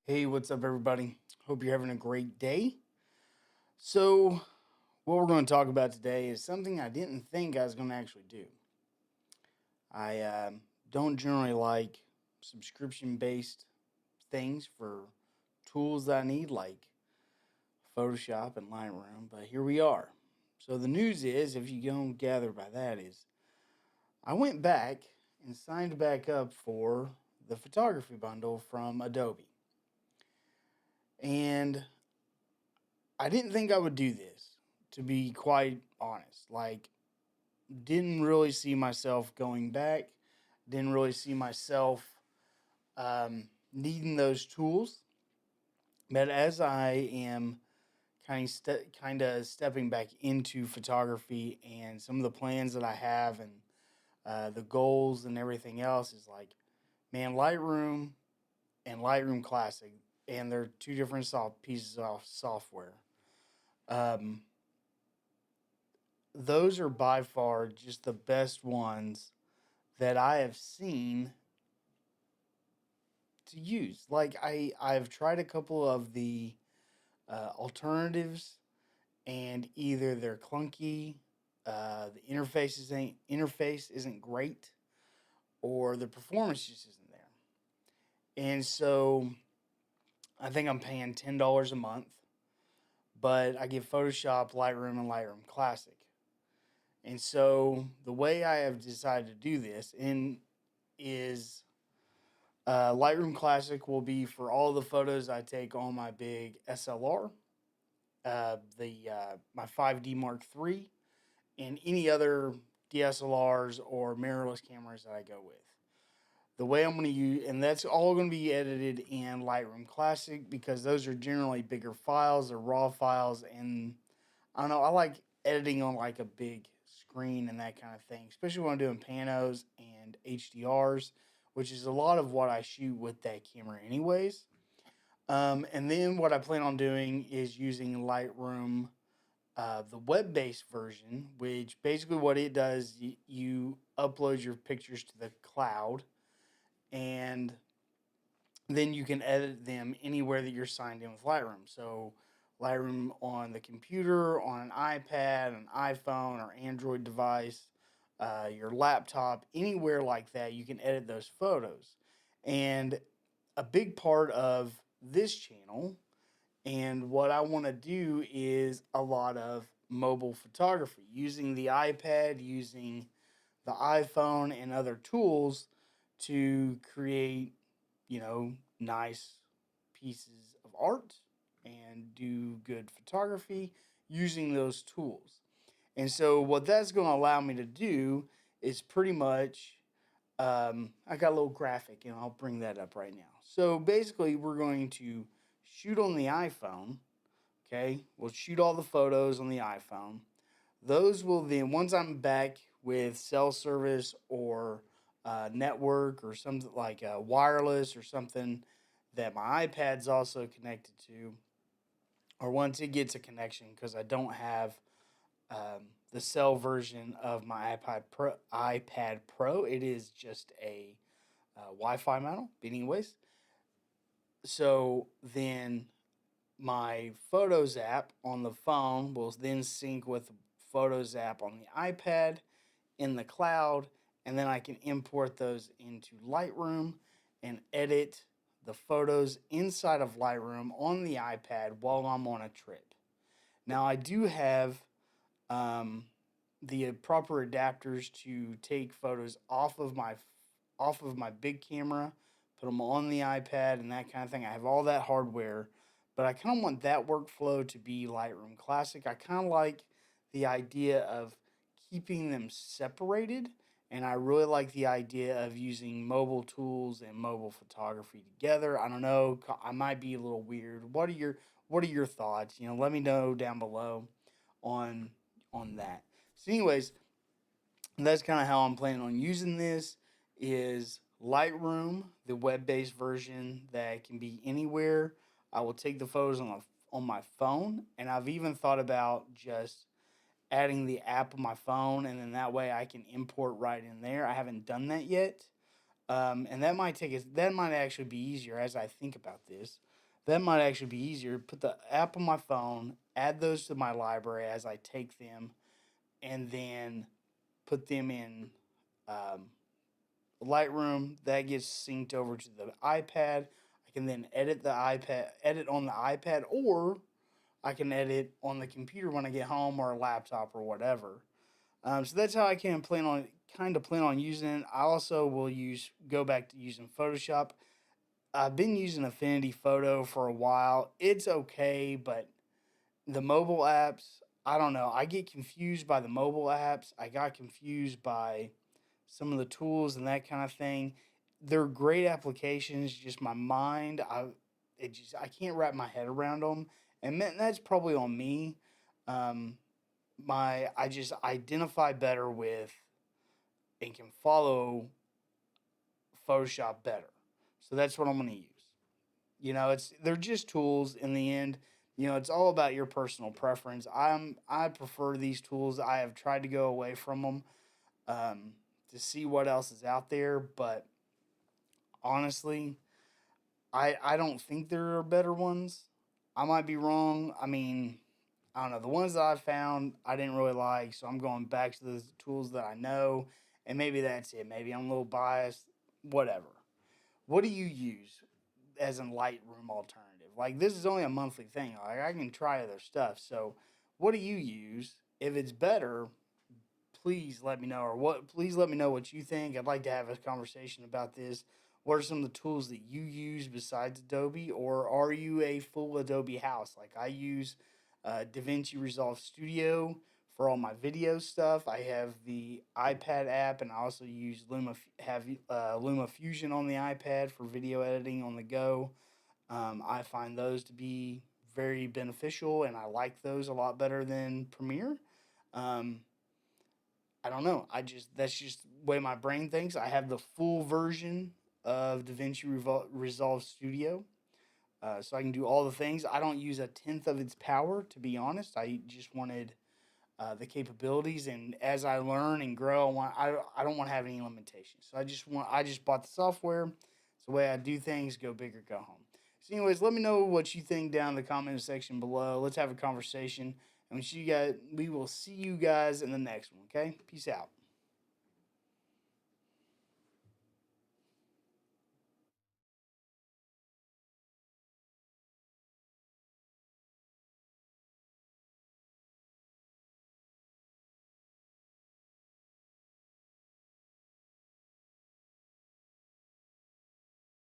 Hey, what's up, everybody? Hope you're having a great day. So, what we're going to talk about today is something I didn't think I was going to actually do. I don't generally like subscription based things for tools that I need, like Photoshop and Lightroom, but here we are. So, the news is, if you don't gather by that, is I went back and signed back up for the photography bundle from Adobe. And I didn't think I would do this, to be quite honest. Like, didn't really see myself going back. Didn't really see myself needing those tools. But as I am kind of stepping back into photography and some of the plans that I have and the goals and everything else is like, man, Lightroom and Lightroom Classic, and they're two different pieces of software. Um, those are by far just the best ones that I have seen to use. Like I've tried a couple of the alternatives, and either they're clunky, the interface isn't great, or the performance just isn't there. And so I think I'm paying $10 a month, but I get Photoshop, Lightroom, and Lightroom Classic. And so the way I have decided to do this is Lightroom Classic will be for all the photos I take on my big SLR, the my 5D Mark III, and any other DSLRs or mirrorless cameras that I go with. The way I'm going to use, and that's all going to be edited in Lightroom Classic because those are generally bigger files, they're raw files, and I don't know, I like editing on like a big screen and that kind of thing, especially when I'm doing panos and HDRs, which is a lot of what I shoot with that camera, anyways. And then what I plan on doing is using Lightroom, the web-based version, which basically what it does, you upload your pictures to the cloud, and then you can edit them anywhere that you're signed in with Lightroom. So Lightroom on the computer, on an iPad, an iPhone, or Android device, your laptop, anywhere like that, you can edit those photos. And a big part of this channel and what I want to do is a lot of mobile photography using the iPad, using the iPhone, and other tools to create, nice pieces of art and do good photography using those tools. And so, what that's going to allow me to do is pretty much, I got a little graphic and I'll bring that up right now. So, basically, we're going to shoot on the iPhone. Okay, we'll shoot all the photos on the iPhone. Those will then, once I'm back with cell service or network or something like wireless or something that my iPad's also connected to, or once it gets a connection, because I don't have the cell version of my iPad Pro. It is just a Wi-Fi model. But anyways, so then my Photos app on the phone will then sync with the Photos app on the iPad in the cloud, and then I can import those into Lightroom and edit the photos inside of Lightroom on the iPad while I'm on a trip. Now, I do have um, the proper adapters to take photos off of my big camera, put them on the iPad and that kind of thing. I have all that hardware, but I kind of want that workflow to be Lightroom Classic. I kind of like the idea of keeping them separated, and I really like the idea of using mobile tools and mobile photography together. I don't know, I might be a little weird. What are your thoughts? Let me know down below on that. So, anyways, that's kind of how I'm planning on using this. Is Lightroom, the web-based version that can be anywhere. I will take the photos on my phone, and I've even thought about just adding the app on my phone, and then that way I can import right in there. I haven't done that yet, and that might actually be easier as I think about this. That might actually be easier. Put the app on my phone, add those to my library as I take them, and then put them in um, Lightroom. That gets synced over to the iPad. I can then edit on the iPad, or I can edit on the computer when I get home or a laptop or whatever. So that's how I can plan on using it. I also will go back to using Photoshop. I've been using Affinity Photo for a while. It's okay, but the mobile apps, I don't know. I get confused by the mobile apps. I got confused by some of the tools and that kind of thing. They're great applications. Just my mind, I can't wrap my head around them, and that's probably on me. Um, I just identify better with and can follow Photoshop better. So that's what I'm going to use. They're just tools in the end. It's all about your personal preference. I prefer these tools. I have tried to go away from them um, to see what else is out there, but honestly, I don't think there are better ones. I might be wrong. I mean, I don't know. The ones that I found, I didn't really like, so I'm going back to the tools that I know, and maybe that's it. Maybe I'm a little biased. Whatever. What do you use as a Lightroom alternative? Like, this is only a monthly thing. Like, I can try other stuff. So, what do you use? If it's better, please let me know. Please let me know what you think. I'd like to have a conversation about this. What are some of the tools that you use besides Adobe, or are you a full Adobe house? Like, I use DaVinci Resolve Studio for all my video stuff. I have the iPad app, and I also use Luma Fusion on the iPad for video editing on the go. I find those to be very beneficial, and I like those a lot better than Premiere. Um, I don't know. That's just the way my brain thinks. I have the full version of Resolve Studio, so I can do all the things. I don't use a tenth of its power, to be honest. I just wanted the capabilities, and as I learn and grow, I don't want to have any limitations. So I just bought the software. It's the way I do things. Go big or go home. So, anyways, let me know what you think down in the comment section below. Let's have a conversation, and we will see you guys in the next one. Okay, peace out.